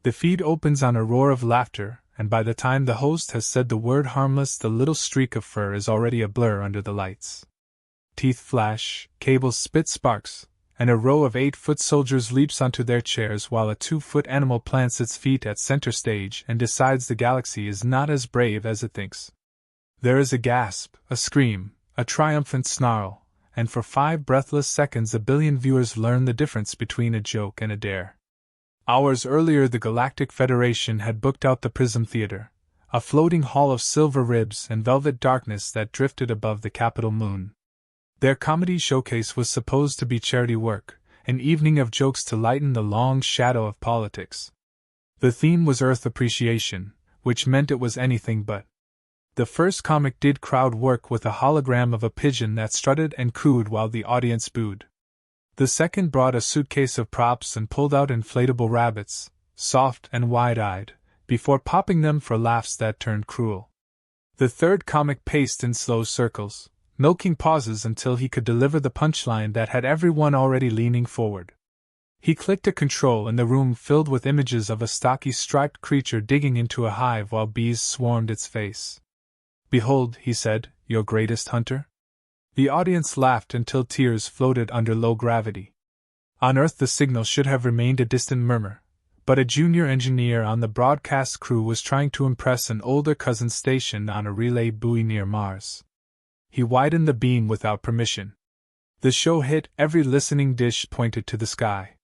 The feed opens on a roar of laughter, and by the time the host has said the word harmless, the little streak of fur is already a blur under the lights. Teeth flash, cables spit sparks, and a row of 8-foot soldiers leaps onto their chairs while a 2-foot animal plants its feet at center stage and decides the galaxy is not as brave as it thinks. There is a gasp, a scream, a triumphant snarl, and for 5 breathless seconds a billion viewers learn the difference between a joke and a dare. Hours earlier the Galactic Federation had booked out the Prism Theater, a floating hall of silver ribs and velvet darkness that drifted above the capital moon. Their comedy showcase was supposed to be charity work, an evening of jokes to lighten the long shadow of politics. The theme was Earth appreciation, which meant it was anything but. The first comic did crowd work with a hologram of a pigeon that strutted and cooed while the audience booed. The second brought a suitcase of props and pulled out inflatable rabbits, soft and wide-eyed, before popping them for laughs that turned cruel. The third comic paced in slow circles, milking pauses until he could deliver the punchline that had everyone already leaning forward. He clicked a control and the room filled with images of a stocky striped creature digging into a hive while bees swarmed its face. "Behold," he said, "your greatest hunter?" The audience laughed until tears floated under low gravity. On Earth the signal should have remained a distant murmur, but a junior engineer on the broadcast crew was trying to impress an older cousin stationed on a relay buoy near Mars. He widened the beam without permission. The show hit, every listening dish pointed to the sky.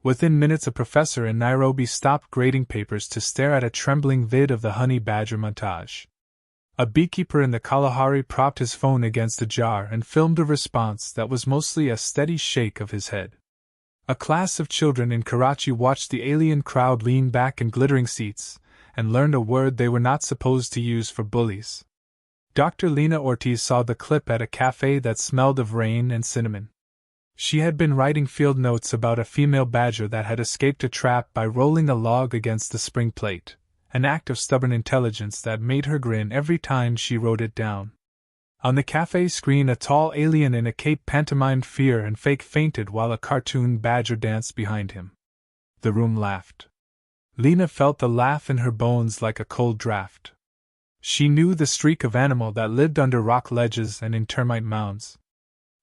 Within minutes a professor in Nairobi stopped grading papers to stare at a trembling vid of the honey badger montage. A beekeeper in the Kalahari propped his phone against a jar and filmed a response that was mostly a steady shake of his head. A class of children in Karachi watched the alien crowd lean back in glittering seats, and learned a word they were not supposed to use for bullies. Dr. Lena Ortiz saw the clip at a cafe that smelled of rain and cinnamon. She had been writing field notes about a female badger that had escaped a trap by rolling a log against the spring plate, an act of stubborn intelligence that made her grin every time she wrote it down. On the cafe screen a tall alien in a cape pantomimed fear and fake fainted while a cartoon badger danced behind him. The room laughed. Lena felt the laugh in her bones like a cold draft. She knew the streak of animal that lived under rock ledges and in termite mounds.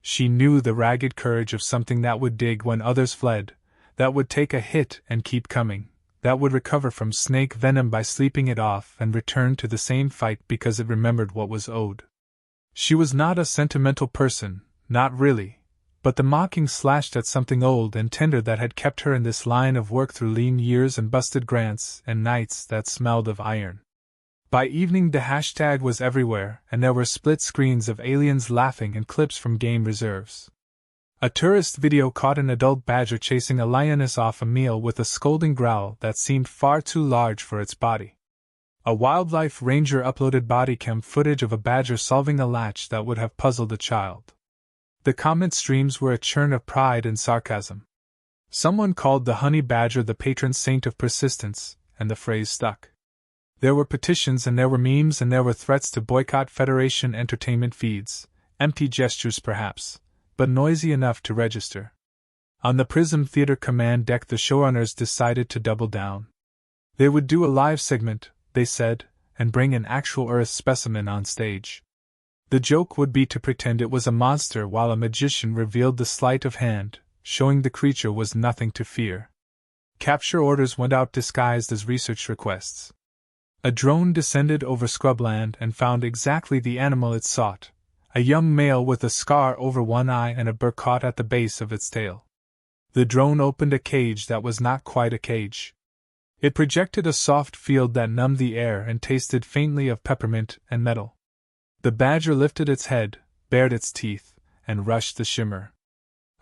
She knew the ragged courage of something that would dig when others fled, that would take a hit and keep coming, that would recover from snake venom by sleeping it off and return to the same fight because it remembered what was owed. She was not a sentimental person, not really, but the mocking slashed at something old and tender that had kept her in this line of work through lean years and busted grants and nights that smelled of iron. By evening the hashtag was everywhere, and there were split screens of aliens laughing and clips from game reserves. A tourist video caught an adult badger chasing a lioness off a meal with a scolding growl that seemed far too large for its body. A wildlife ranger uploaded bodycam footage of a badger solving a latch that would have puzzled a child. The comment streams were a churn of pride and sarcasm. Someone called the honey badger the patron saint of persistence, and the phrase stuck. There were petitions and there were memes and there were threats to boycott Federation entertainment feeds, empty gestures perhaps, but noisy enough to register. On the Prism Theater command deck the showrunners decided to double down. They would do a live segment, they said, and bring an actual Earth specimen on stage. The joke would be to pretend it was a monster while a magician revealed the sleight of hand, showing the creature was nothing to fear. Capture orders went out disguised as research requests. A drone descended over scrubland and found exactly the animal it sought, a young male with a scar over one eye and a burr caught at the base of its tail. The drone opened a cage that was not quite a cage. It projected a soft field that numbed the air and tasted faintly of peppermint and metal. The badger lifted its head, bared its teeth, and rushed the shimmer.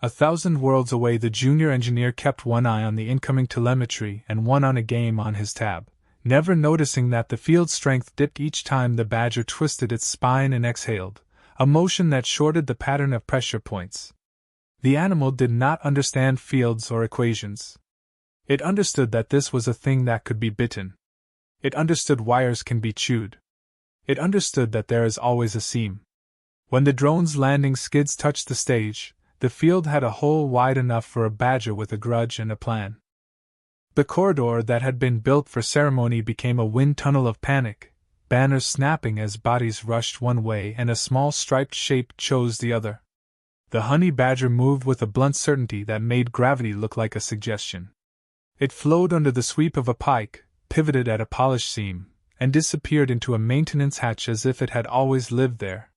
1,000 worlds away the junior engineer kept one eye on the incoming telemetry and one on a game on his tab, never noticing that the field strength dipped each time the badger twisted its spine and exhaled, a motion that shorted the pattern of pressure points. The animal did not understand fields or equations. It understood that this was a thing that could be bitten. It understood wires can be chewed. It understood that there is always a seam. When the drone's landing skids touched the stage, the field had a hole wide enough for a badger with a grudge and a plan. The corridor that had been built for ceremony became a wind tunnel of panic, banners snapping as bodies rushed one way and a small striped shape chose the other. The honey badger moved with a blunt certainty that made gravity look like a suggestion. It flowed under the sweep of a pike, pivoted at a polished seam, and disappeared into a maintenance hatch as if it had always lived there.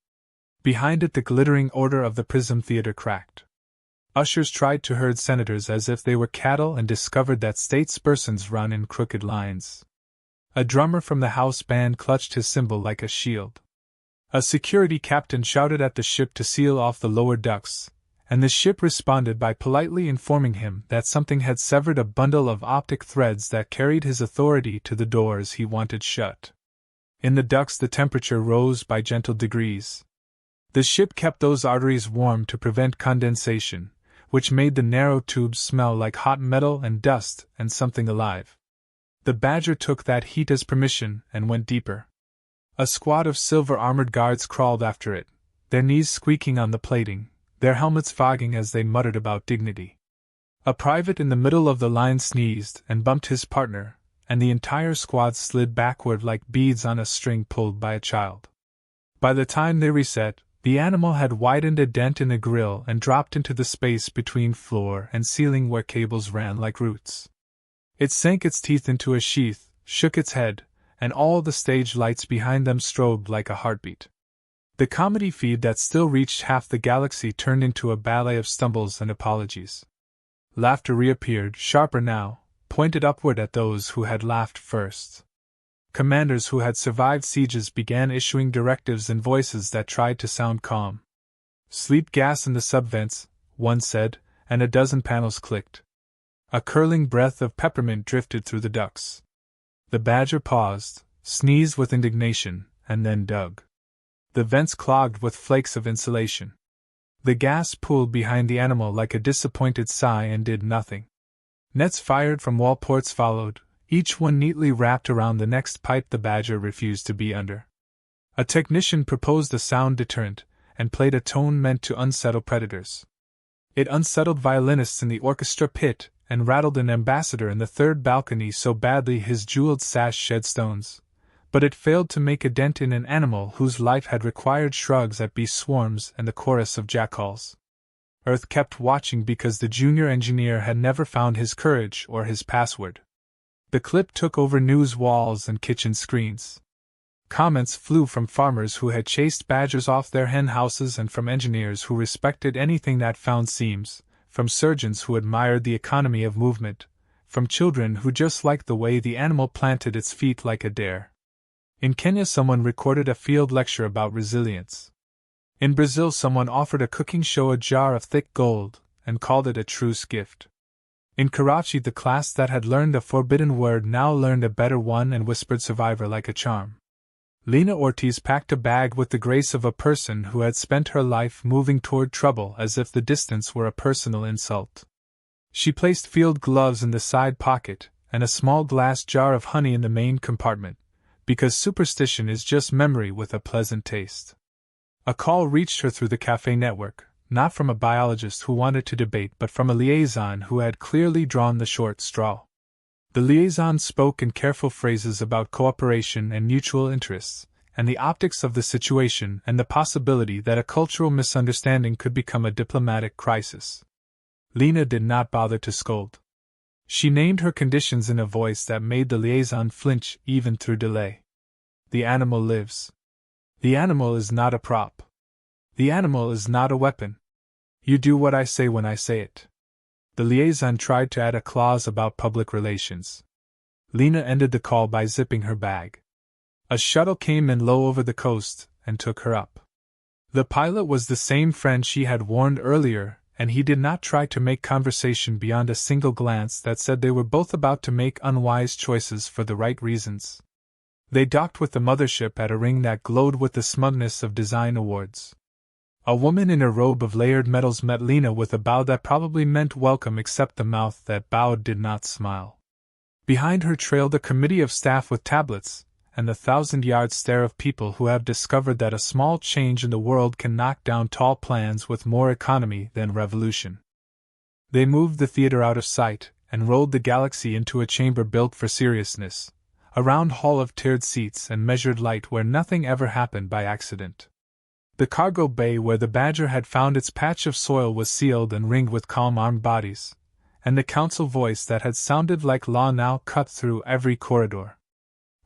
Behind it the glittering order of the Prism Theater cracked. Ushers tried to herd senators as if they were cattle and discovered that statespersons run in crooked lines. A drummer from the house band clutched his cymbal like a shield. A security captain shouted at the ship to seal off the lower ducts, and the ship responded by politely informing him that something had severed a bundle of optic threads that carried his authority to the doors he wanted shut. In the ducts the temperature rose by gentle degrees. The ship kept those arteries warm to prevent condensation, which made the narrow tubes smell like hot metal and dust and something alive. The badger took that heat as permission and went deeper. A squad of silver-armored guards crawled after it, their knees squeaking on the plating, their helmets fogging as they muttered about dignity. A private in the middle of the line sneezed and bumped his partner, and the entire squad slid backward like beads on a string pulled by a child. By the time they reset, the animal had widened a dent in the grill and dropped into the space between floor and ceiling where cables ran like roots. It sank its teeth into a sheath, shook its head, and all the stage lights behind them strobed like a heartbeat. The comedy feed that still reached half the galaxy turned into a ballet of stumbles and apologies. Laughter reappeared, sharper now, pointed upward at those who had laughed first. Commanders who had survived sieges began issuing directives in voices that tried to sound calm. "Sleep gas in the subvents," one said, and a dozen panels clicked. A curling breath of peppermint drifted through the ducts. The badger paused, sneezed with indignation, and then dug. The vents clogged with flakes of insulation. The gas pooled behind the animal like a disappointed sigh and did nothing. Nets fired from wall ports followed, each one neatly wrapped around the next pipe the badger refused to be under. A technician proposed a sound deterrent, and played a tone meant to unsettle predators. It unsettled violinists in the orchestra pit, and rattled an ambassador in the third balcony so badly his jeweled sash shed stones, but it failed to make a dent in an animal whose life had required shrugs at bee swarms and the chorus of jackals. Earth kept watching because the junior engineer had never found his courage or his password. The clip took over news walls and kitchen screens. Comments flew from farmers who had chased badgers off their hen houses and from engineers who respected anything that found seams, from surgeons who admired the economy of movement, from children who just liked the way the animal planted its feet like a dare. In Kenya someone recorded a field lecture about resilience. In Brazil someone offered a cooking show a jar of thick gold, and called it a truce gift. In Karachi the class that had learned a forbidden word now learned a better one and whispered survivor like a charm. Lena Ortiz packed a bag with the grace of a person who had spent her life moving toward trouble as if the distance were a personal insult. She placed field gloves in the side pocket, and a small glass jar of honey in the main compartment, because superstition is just memory with a pleasant taste. A call reached her through the cafe network, not from a biologist who wanted to debate but from a liaison who had clearly drawn the short straw. The liaison spoke in careful phrases about cooperation and mutual interests, and the optics of the situation and the possibility that a cultural misunderstanding could become a diplomatic crisis. Lena did not bother to scold. She named her conditions in a voice that made the liaison flinch even through delay. The animal lives. The animal is not a prop. The animal is not a weapon. You do what I say when I say it. The liaison tried to add a clause about public relations. Lena ended the call by zipping her bag. A shuttle came in low over the coast and took her up. The pilot was the same friend she had warned earlier, and he did not try to make conversation beyond a single glance that said they were both about to make unwise choices for the right reasons. They docked with the mothership at a ring that glowed with the smugness of design awards. A woman in a robe of layered metals met Lena with a bow that probably meant welcome, except the mouth that bowed did not smile. Behind her trailed a committee of staff with tablets, and the 1,000-yard stare of people who have discovered that a small change in the world can knock down tall plans with more economy than revolution. They moved the theater out of sight, and rolled the galaxy into a chamber built for seriousness, a round hall of tiered seats and measured light where nothing ever happened by accident. The cargo bay where the Badger had found its patch of soil was sealed and ringed with calm armed bodies, and the council voice that had sounded like law now cut through every corridor.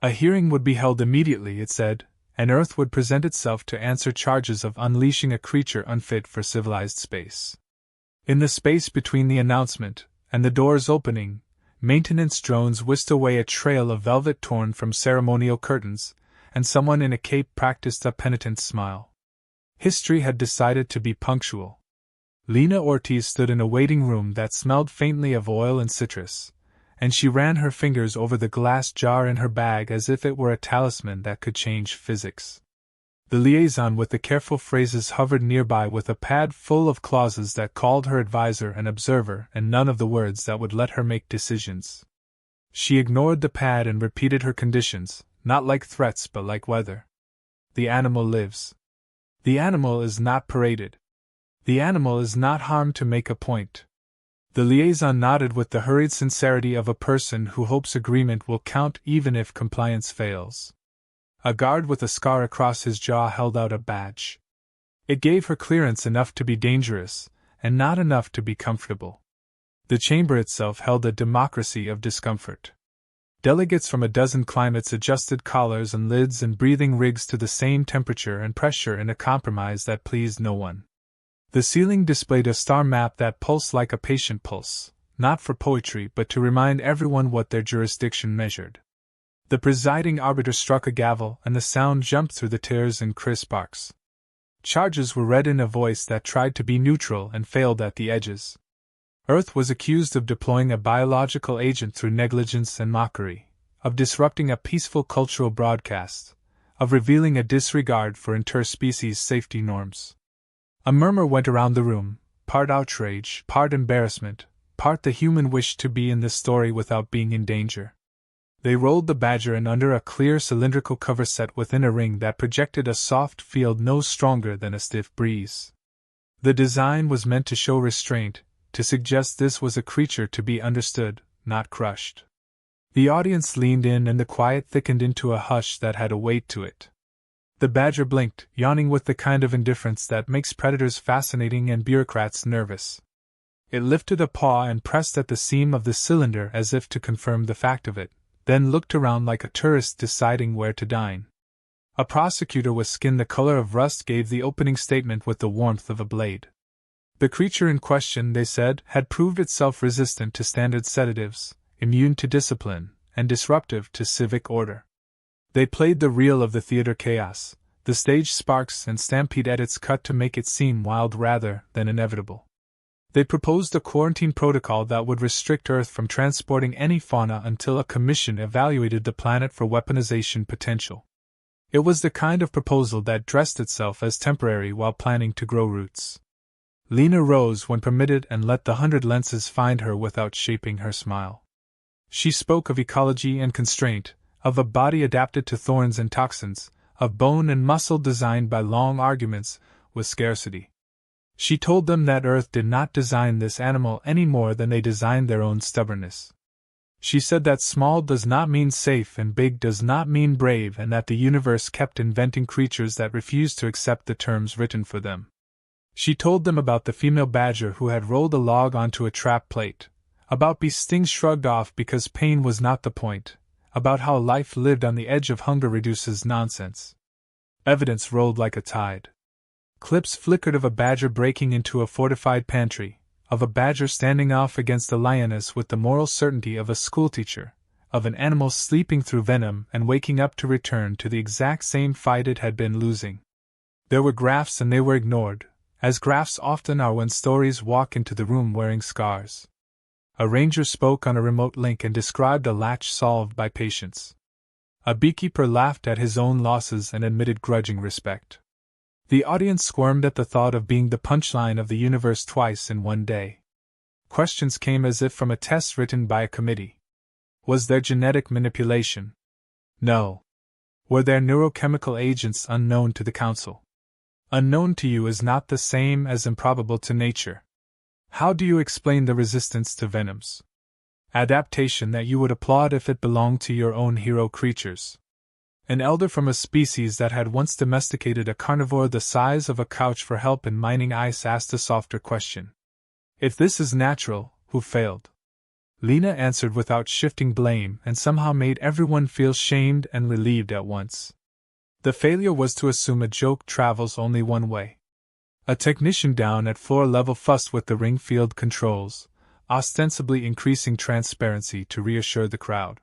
A hearing would be held immediately, it said, and Earth would present itself to answer charges of unleashing a creature unfit for civilized space. In the space between the announcement and the doors opening, maintenance drones whisked away a trail of velvet torn from ceremonial curtains, and someone in a cape practiced a penitent smile. History had decided to be punctual. Lena Ortiz stood in a waiting room that smelled faintly of oil and citrus, and she ran her fingers over the glass jar in her bag as if it were a talisman that could change physics. The liaison with the careful phrases hovered nearby with a pad full of clauses that called her advisor an observer and none of the words that would let her make decisions. She ignored the pad and repeated her conditions, not like threats but like weather. The animal lives. The animal is not paraded. The animal is not harmed to make a point. The liaison nodded with the hurried sincerity of a person who hopes agreement will count even if compliance fails. A guard with a scar across his jaw held out a badge. It gave her clearance enough to be dangerous, and not enough to be comfortable. The chamber itself held a democracy of discomfort. Delegates from a dozen climates adjusted collars and lids and breathing rigs to the same temperature and pressure in a compromise that pleased no one. The ceiling displayed a star map that pulsed like a patient pulse, not for poetry but to remind everyone what their jurisdiction measured. The presiding arbiter struck a gavel and the sound jumped through the tiers in crisp arcs. Charges were read in a voice that tried to be neutral and failed at the edges. Earth was accused of deploying a biological agent through negligence and mockery, of disrupting a peaceful cultural broadcast, of revealing a disregard for interspecies safety norms. A murmur went around the room, part outrage, part embarrassment, part the human wish to be in the story without being in danger. They rolled the Badger in under a clear cylindrical cover set within a ring that projected a soft field no stronger than a stiff breeze. The design was meant to show restraint, to suggest this was a creature to be understood, not crushed. The audience leaned in and the quiet thickened into a hush that had a weight to it. The Badger blinked, yawning with the kind of indifference that makes predators fascinating and bureaucrats nervous. It lifted a paw and pressed at the seam of the cylinder as if to confirm the fact of it, then looked around like a tourist deciding where to dine. A prosecutor with skin the color of rust gave the opening statement with the warmth of a blade. The creature in question, they said, had proved itself resistant to standard sedatives, immune to discipline, and disruptive to civic order. They played the reel of the theater chaos, the stage sparks and stampede edits cut to make it seem wild rather than inevitable. They proposed a quarantine protocol that would restrict Earth from transporting any fauna until a commission evaluated the planet for weaponization potential. It was the kind of proposal that dressed itself as temporary while planning to grow roots. Lena rose when permitted and let the 100 lenses find her without shaping her smile. She spoke of ecology and constraint, of a body adapted to thorns and toxins, of bone and muscle designed by long arguments with scarcity. She told them that Earth did not design this animal any more than they designed their own stubbornness. She said that small does not mean safe and big does not mean brave, and that the universe kept inventing creatures that refused to accept the terms written for them. She told them about the female badger who had rolled a log onto a trap plate, about bee stings shrugged off because pain was not the point, about how life lived on the edge of hunger reduces nonsense. Evidence rolled like a tide. Clips flickered of a badger breaking into a fortified pantry, of a badger standing off against a lioness with the moral certainty of a schoolteacher, of an animal sleeping through venom and waking up to return to the exact same fight it had been losing. There were graphs and they were ignored, as graphs often are when stories walk into the room wearing scars. A ranger spoke on a remote link and described a latch solved by patience. A beekeeper laughed at his own losses and admitted grudging respect. The audience squirmed at the thought of being the punchline of the universe twice in one day. Questions came as if from a test written by a committee. Was there genetic manipulation? No. Were there neurochemical agents unknown to the council? Unknown to you is not the same as improbable to nature. How do you explain the resistance to venoms? Adaptation that you would applaud if it belonged to your own hero creatures. An elder from a species that had once domesticated a carnivore the size of a couch for help in mining ice asked a softer question. If this is natural, who failed? Lena answered without shifting blame and somehow made everyone feel shamed and relieved at once. The failure was to assume a joke travels only one way. A technician down at floor level fussed with the ring field controls, ostensibly increasing transparency to reassure the crowd.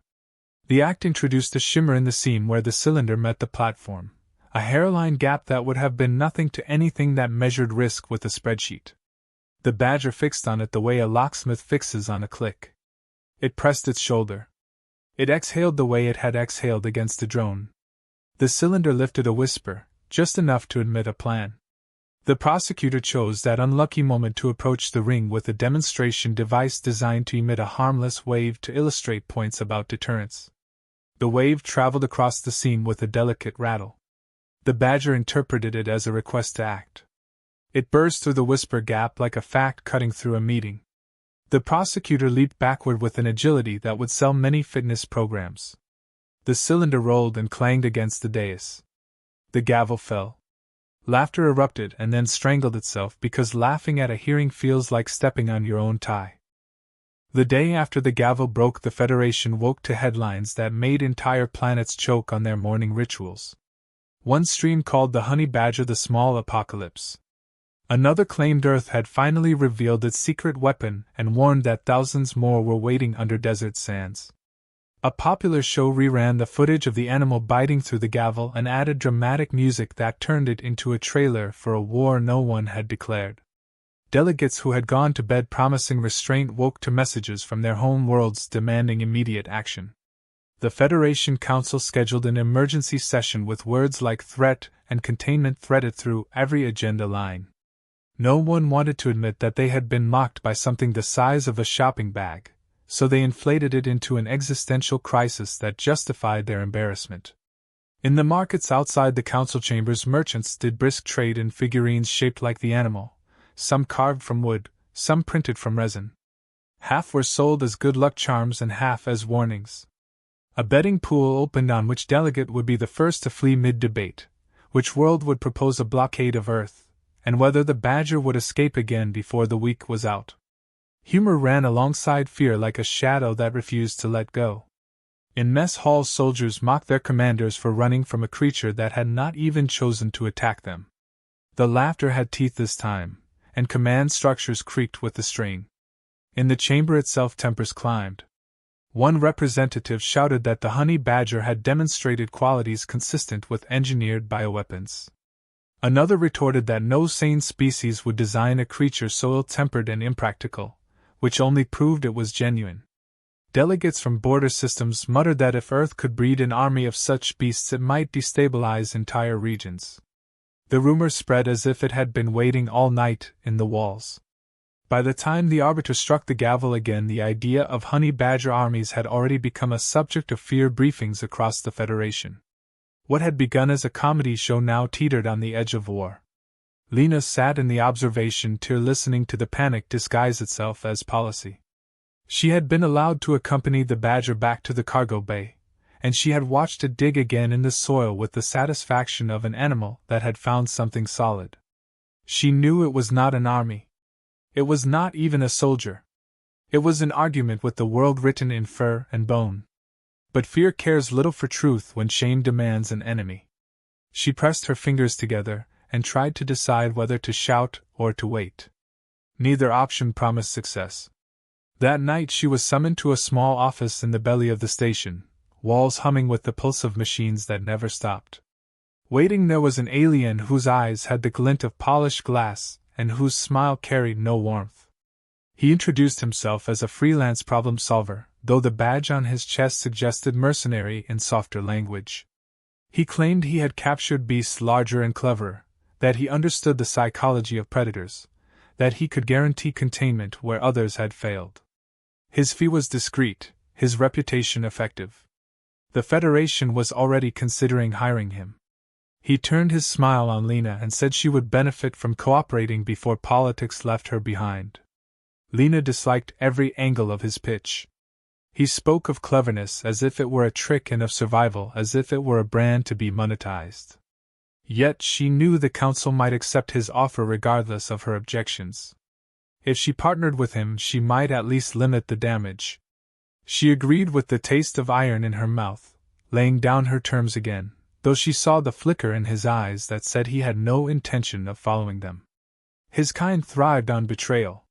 The act introduced a shimmer in the seam where the cylinder met the platform, a hairline gap that would have been nothing to anything that measured risk with a spreadsheet. The Badger fixed on it the way a locksmith fixes on a click. It pressed its shoulder. It exhaled the way it had exhaled against the drone. The cylinder lifted a whisper, just enough to admit a plan. The prosecutor chose that unlucky moment to approach the ring with a demonstration device designed to emit a harmless wave to illustrate points about deterrence. The wave traveled across the seam with a delicate rattle. The Badger interpreted it as a request to act. It burst through the whisper gap like a fact cutting through a meeting. The prosecutor leaped backward with an agility that would sell many fitness programs. The cylinder rolled and clanged against the dais. The gavel fell. Laughter erupted and then strangled itself because laughing at a hearing feels like stepping on your own tie. The day after the gavel broke, the Federation woke to headlines that made entire planets choke on their morning rituals. One stream called the Honey Badger the Small Apocalypse. Another claimed Earth had finally revealed its secret weapon and warned that thousands more were waiting under desert sands. A popular show reran the footage of the animal biting through the gavel and added dramatic music that turned it into a trailer for a war no one had declared. Delegates who had gone to bed promising restraint woke to messages from their home worlds demanding immediate action. The Federation Council scheduled an emergency session with words like threat and containment threaded through every agenda line. No one wanted to admit that they had been mocked by something the size of a shopping bag, so they inflated it into an existential crisis that justified their embarrassment. In the markets outside the council chambers, merchants did brisk trade in figurines shaped like the animal, some carved from wood, some printed from resin. Half were sold as good luck charms and half as warnings. A betting pool opened on which delegate would be the first to flee mid-debate, which world would propose a blockade of Earth, and whether the Badger would escape again before the week was out. Humor ran alongside fear like a shadow that refused to let go. In mess halls, soldiers mocked their commanders for running from a creature that had not even chosen to attack them. The laughter had teeth this time, and command structures creaked with the strain. In the chamber itself, tempers climbed. One representative shouted that the Honey Badger had demonstrated qualities consistent with engineered bioweapons. Another retorted that no sane species would design a creature so ill-tempered and impractical, which only proved it was genuine. Delegates from border systems muttered that if Earth could breed an army of such beasts it might destabilize entire regions. The rumor spread as if it had been waiting all night in the walls. By the time the arbiter struck the gavel again, the idea of Honey Badger armies had already become a subject of fear briefings across the Federation. What had begun as a comedy show now teetered on the edge of war. Lena sat in the observation tier listening to the panic disguise itself as policy. She had been allowed to accompany the Badger back to the cargo bay, and she had watched it dig again in the soil with the satisfaction of an animal that had found something solid. She knew it was not an army. It was not even a soldier. It was an argument with the world written in fur and bone. But fear cares little for truth when shame demands an enemy. She pressed her fingers together and tried to decide whether to shout or to wait. Neither option promised success. That night she was summoned to a small office in the belly of the station, walls humming with the pulse of machines that never stopped. Waiting there was an alien whose eyes had the glint of polished glass and whose smile carried no warmth. He introduced himself as a freelance problem solver, though the badge on his chest suggested mercenary in softer language. He claimed he had captured beasts larger and cleverer, that he understood the psychology of predators, that he could guarantee containment where others had failed. His fee was discreet, his reputation effective. The Federation was already considering hiring him. He turned his smile on Lena and said she would benefit from cooperating before politics left her behind. Lena disliked every angle of his pitch. He spoke of cleverness as if it were a trick and of survival as if it were a brand to be monetized. Yet she knew the council might accept his offer regardless of her objections. If she partnered with him, she might at least limit the damage. She agreed with the taste of iron in her mouth, laying down her terms again, though she saw the flicker in his eyes that said he had no intention of following them. His kind thrived on betrayal.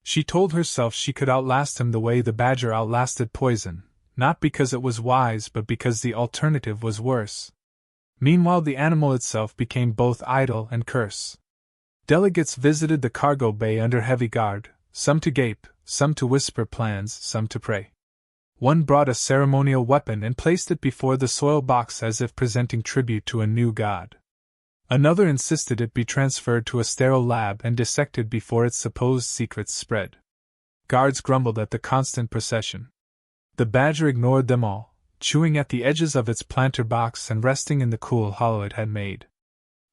She told herself she could outlast him the way the badger outlasted poison, not because it was wise but because the alternative was worse. Meanwhile, the animal itself became both idol and curse. Delegates visited the cargo bay under heavy guard, some to gape, some to whisper plans, some to pray. One brought a ceremonial weapon and placed it before the soil box as if presenting tribute to a new god. Another insisted it be transferred to a sterile lab and dissected before its supposed secrets spread. Guards grumbled at the constant procession. The badger ignored them all, chewing at the edges of its planter box and resting in the cool hollow it had made.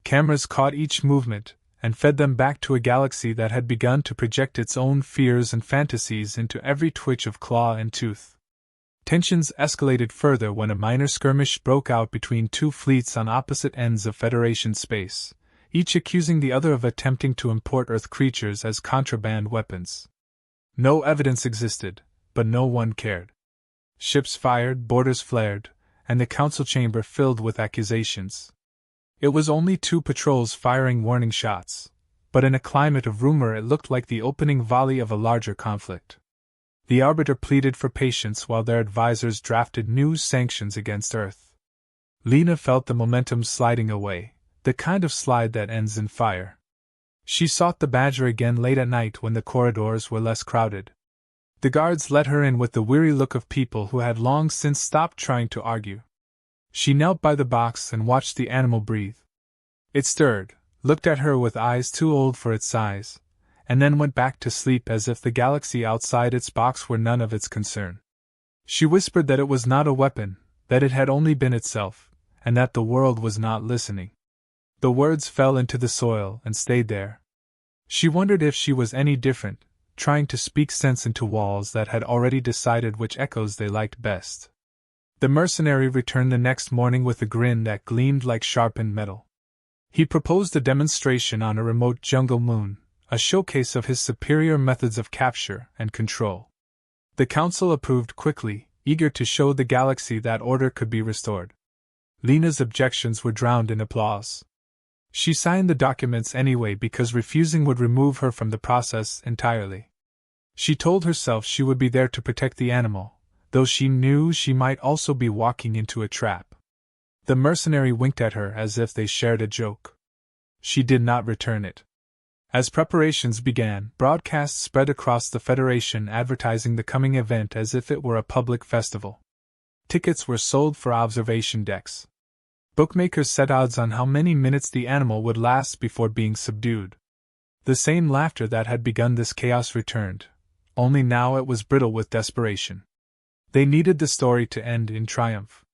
Cameras caught each movement, and fed them back to a galaxy that had begun to project its own fears and fantasies into every twitch of claw and tooth. Tensions escalated further when a minor skirmish broke out between two fleets on opposite ends of Federation space, each accusing the other of attempting to import Earth creatures as contraband weapons. No evidence existed, but no one cared. Ships fired, borders flared, and the council chamber filled with accusations. It was only two patrols firing warning shots, but in a climate of rumor it looked like the opening volley of a larger conflict. The arbiter pleaded for patience while their advisors drafted new sanctions against Earth. Lena felt the momentum sliding away, the kind of slide that ends in fire. She sought the badger again late at night when the corridors were less crowded. The guards let her in with the weary look of people who had long since stopped trying to argue. She knelt by the box and watched the animal breathe. It stirred, looked at her with eyes too old for its size, and then went back to sleep as if the galaxy outside its box were none of its concern. She whispered that it was not a weapon, that it had only been itself, and that the world was not listening. The words fell into the soil and stayed there. She wondered if she was any different, trying to speak sense into walls that had already decided which echoes they liked best. The mercenary returned the next morning with a grin that gleamed like sharpened metal. He proposed a demonstration on a remote jungle moon, a showcase of his superior methods of capture and control. The council approved quickly, eager to show the galaxy that order could be restored. Lena's objections were drowned in applause. She signed the documents anyway because refusing would remove her from the process entirely. She told herself she would be there to protect the animal, though she knew she might also be walking into a trap. The mercenary winked at her as if they shared a joke. She did not return it. As preparations began, broadcasts spread across the Federation advertising the coming event as if it were a public festival. Tickets were sold for observation decks. Bookmakers set odds on how many minutes the animal would last before being subdued. The same laughter that had begun this chaos returned, only now it was brittle with desperation. They needed the story to end in triumph.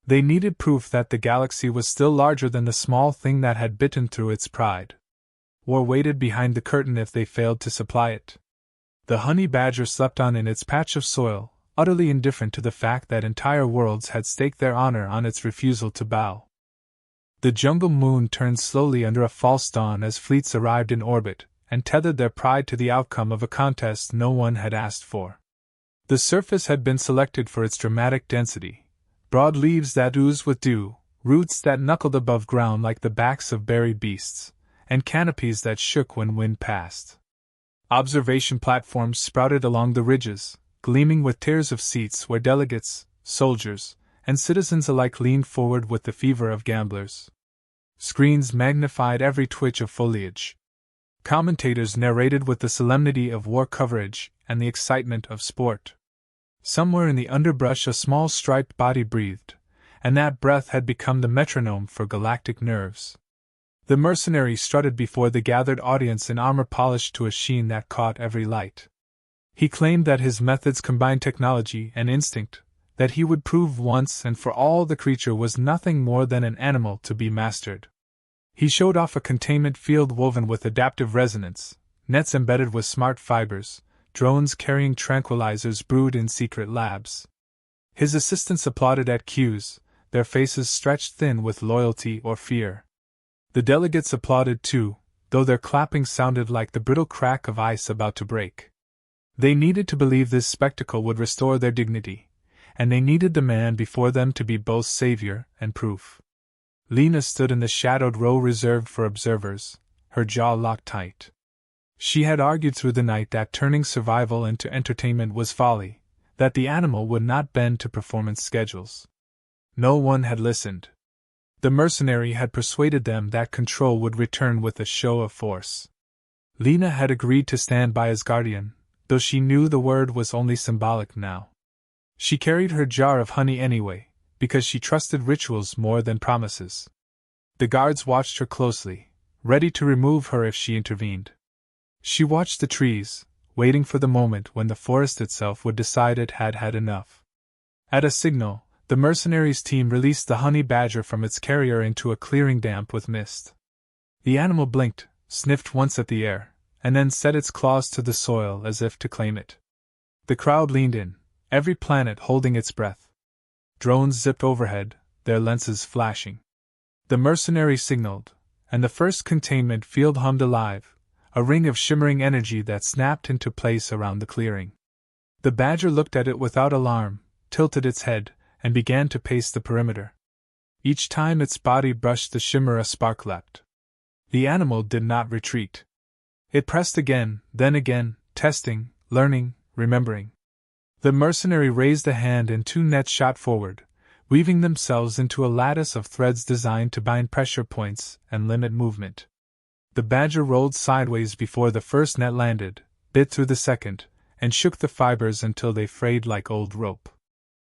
They needed proof that the galaxy was still larger than the small thing that had bitten through its pride. War waited behind the curtain if they failed to supply it. The honey badger slept on in its patch of soil, utterly indifferent to the fact that entire worlds had staked their honor on its refusal to bow. The jungle moon turned slowly under a false dawn as fleets arrived in orbit, and tethered their pride to the outcome of a contest no one had asked for. The surface had been selected for its dramatic density, broad leaves that oozed with dew, roots that knuckled above ground like the backs of buried beasts, and canopies that shook when wind passed. Observation platforms sprouted along the ridges, gleaming with tiers of seats where delegates, soldiers, and citizens alike leaned forward with the fever of gamblers. Screens magnified every twitch of foliage. Commentators narrated with the solemnity of war coverage and the excitement of sport. Somewhere in the underbrush a small striped body breathed, and that breath had become the metronome for galactic nerves. The mercenary strutted before the gathered audience in armor polished to a sheen that caught every light. He claimed that his methods combined technology and instinct, that he would prove once and for all the creature was nothing more than an animal to be mastered. He showed off a containment field woven with adaptive resonance, nets embedded with smart fibers, drones carrying tranquilizers brewed in secret labs. His assistants applauded at cues, their faces stretched thin with loyalty or fear. The delegates applauded too, though their clapping sounded like the brittle crack of ice about to break. They needed to believe this spectacle would restore their dignity, and they needed the man before them to be both savior and proof. Lena stood in the shadowed row reserved for observers, her jaw locked tight. She had argued through the night that turning survival into entertainment was folly, that the animal would not bend to performance schedules. No one had listened. The mercenary had persuaded them that control would return with a show of force. Lena had agreed to stand by as guardian, though she knew the word was only symbolic now. She carried her jar of honey anyway, because she trusted rituals more than promises. The guards watched her closely, ready to remove her if she intervened. She watched the trees, waiting for the moment when the forest itself would decide it had had enough. At a signal, the mercenaries' team released the honey badger from its carrier into a clearing damp with mist. The animal blinked, sniffed once at the air, and then set its claws to the soil as if to claim it. The crowd leaned in, every planet holding its breath. Drones zipped overhead, their lenses flashing. The mercenary signaled, and the first containment field hummed alive, a ring of shimmering energy that snapped into place around the clearing. The badger looked at it without alarm, tilted its head, and began to pace the perimeter. Each time its body brushed the shimmer, a spark leapt. The animal did not retreat. It pressed again, then again, testing, learning, remembering. The mercenary raised a hand and two nets shot forward, weaving themselves into a lattice of threads designed to bind pressure points and limit movement. The badger rolled sideways before the first net landed, bit through the second, and shook the fibers until they frayed like old rope.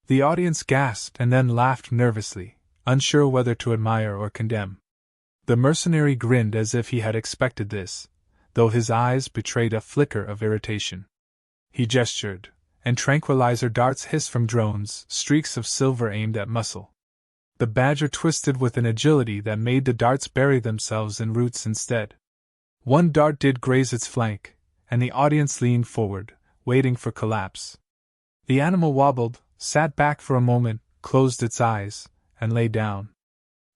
The audience gasped and then laughed nervously, unsure whether to admire or condemn. The mercenary grinned as if he had expected this, though his eyes betrayed a flicker of irritation. He gestured, and tranquilizer darts hissed from drones, streaks of silver aimed at muscle. The badger twisted with an agility that made the darts bury themselves in roots instead. One dart did graze its flank, and the audience leaned forward, waiting for collapse. The animal wobbled, sat back for a moment, closed its eyes, and lay down.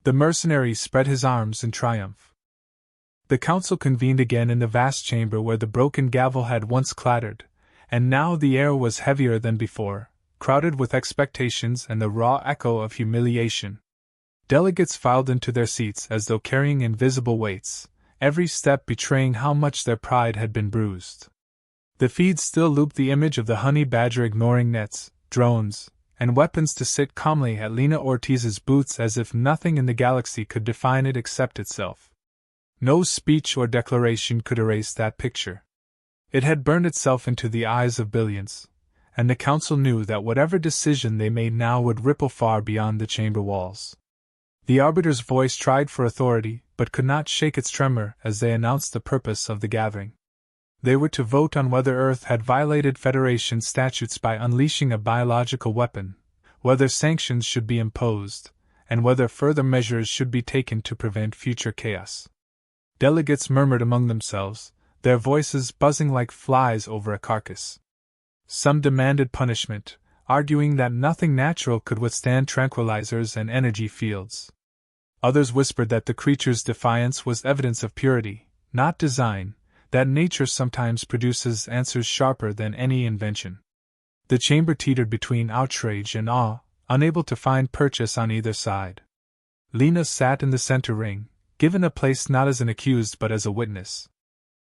The mercenary spread his arms in triumph. The council convened again in the vast chamber where the broken gavel had once clattered, and now the air was heavier than before, crowded with expectations and the raw echo of humiliation. Delegates filed into their seats as though carrying invisible weights, every step betraying how much their pride had been bruised. The feed still looped the image of the honey badger ignoring nets, drones, and weapons to sit calmly at Lena Ortiz's boots as if nothing in the galaxy could define it except itself. No speech or declaration could erase that picture. It had burned itself into the eyes of billions, and the council knew that whatever decision they made now would ripple far beyond the chamber walls. The arbiter's voice tried for authority, but could not shake its tremor as they announced the purpose of the gathering. They were to vote on whether Earth had violated Federation statutes by unleashing a biological weapon, whether sanctions should be imposed, and whether further measures should be taken to prevent future chaos. Delegates murmured among themselves, their voices buzzing like flies over a carcass. Some demanded punishment, arguing that nothing natural could withstand tranquilizers and energy fields. Others whispered that the creature's defiance was evidence of purity, not design, that nature sometimes produces answers sharper than any invention. The chamber teetered between outrage and awe, unable to find purchase on either side. Lena sat in the center ring, given a place not as an accused but as a witness.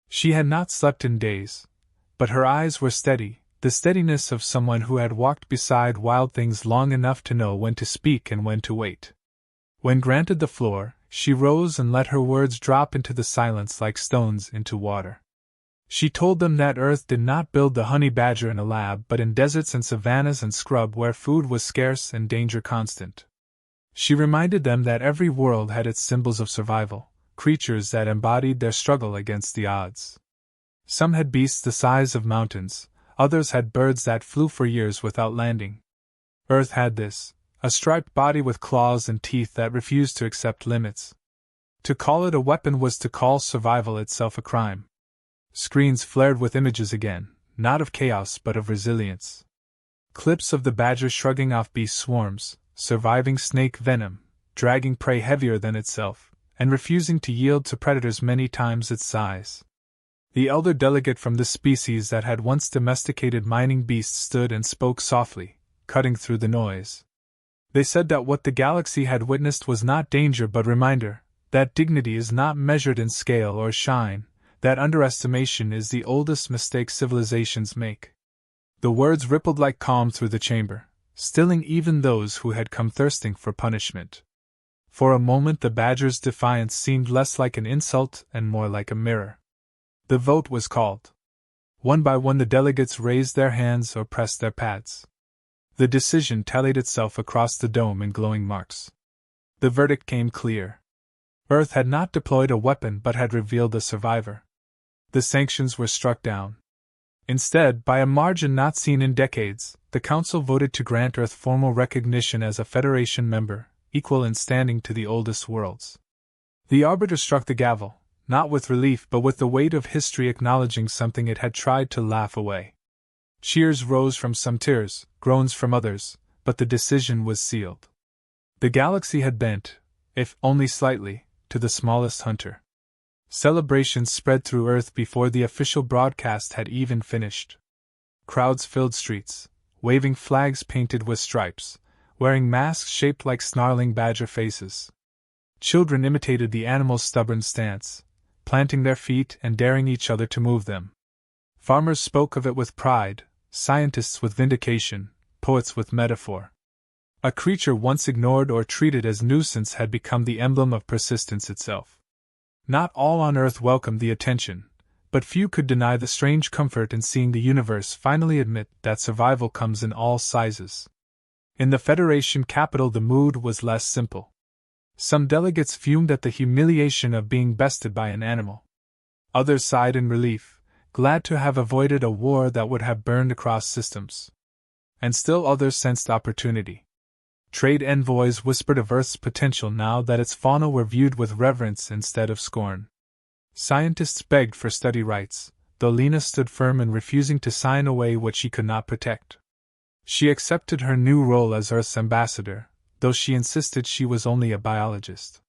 She had not slept in days, but her eyes were steady, the steadiness of someone who had walked beside wild things long enough to know when to speak and when to wait. When granted the floor, she rose and let her words drop into the silence like stones into water. She told them that Earth did not build the honey badger in a lab but in deserts and savannas and scrub where food was scarce and danger constant. She reminded them that every world had its symbols of survival, creatures that embodied their struggle against the odds. Some had beasts the size of mountains, others had birds that flew for years without landing. Earth had this, a striped body with claws and teeth that refused to accept limits. To call it a weapon was to call survival itself a crime. Screens flared with images again, not of chaos but of resilience. Clips of the badger shrugging off bee swarms, surviving snake venom, dragging prey heavier than itself, and refusing to yield to predators many times its size. The elder delegate from the species that had once domesticated mining beasts stood and spoke softly, cutting through the noise. They said that what the galaxy had witnessed was not danger but reminder, that dignity is not measured in scale or shine, that underestimation is the oldest mistake civilizations make. The words rippled like calm through the chamber, stilling even those who had come thirsting for punishment. For a moment the badger's defiance seemed less like an insult and more like a mirror. The vote was called. One by one the delegates raised their hands or pressed their pads. The decision tallied itself across the dome in glowing marks. The verdict came clear. Earth had not deployed a weapon but had revealed a survivor. The sanctions were struck down. Instead, by a margin not seen in decades, the Council voted to grant Earth formal recognition as a Federation member, equal in standing to the oldest worlds. The Arbiter struck the gavel, not with relief but with the weight of history acknowledging something it had tried to laugh away. Cheers rose from some, tears, groans from others, but the decision was sealed. The galaxy had bent, if only slightly, to the smallest hunter. Celebrations spread through Earth before the official broadcast had even finished. Crowds filled streets, waving flags painted with stripes, wearing masks shaped like snarling badger faces. Children imitated the animal's stubborn stance, planting their feet and daring each other to move them. Farmers spoke of it with pride, scientists with vindication, poets with metaphor. A creature once ignored or treated as nuisance had become the emblem of persistence itself. Not all on Earth welcomed the attention, but few could deny the strange comfort in seeing the universe finally admit that survival comes in all sizes. In the Federation capital the mood was less simple. Some delegates fumed at the humiliation of being bested by an animal. Others sighed in relief, glad to have avoided a war that would have burned across systems. And still others sensed opportunity. Trade envoys whispered of Earth's potential now that its fauna were viewed with reverence instead of scorn. Scientists begged for study rights, though Lena stood firm in refusing to sign away what she could not protect. She accepted her new role as Earth's ambassador, though she insisted she was only a biologist.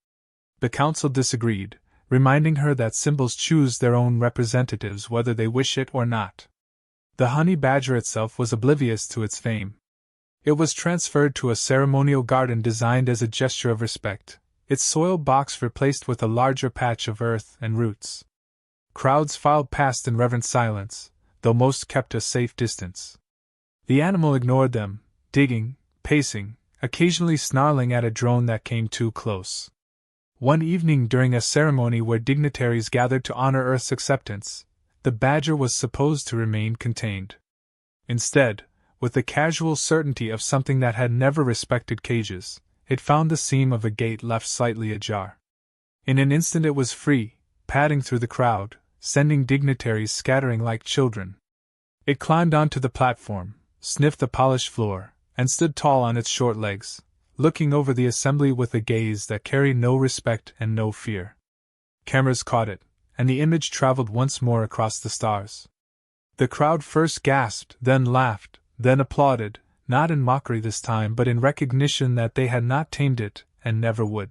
The Council disagreed, reminding her that symbols choose their own representatives whether they wish it or not. The honey badger itself was oblivious to its fame. It was transferred to a ceremonial garden designed as a gesture of respect, its soil box replaced with a larger patch of earth and roots. Crowds filed past in reverent silence, though most kept a safe distance. The animal ignored them, digging, pacing, occasionally snarling at a drone that came too close. One evening during a ceremony where dignitaries gathered to honor Earth's acceptance, the badger was supposed to remain contained. Instead, with the casual certainty of something that had never respected cages, it found the seam of a gate left slightly ajar. In an instant it was free, padding through the crowd, sending dignitaries scattering like children. It climbed onto the platform, sniffed the polished floor, and stood tall on its short legs, looking over the assembly with a gaze that carried no respect and no fear. Cameras caught it, and the image traveled once more across the stars. The crowd first gasped, then laughed, then applauded, not in mockery this time but in recognition that they had not tamed it, and never would.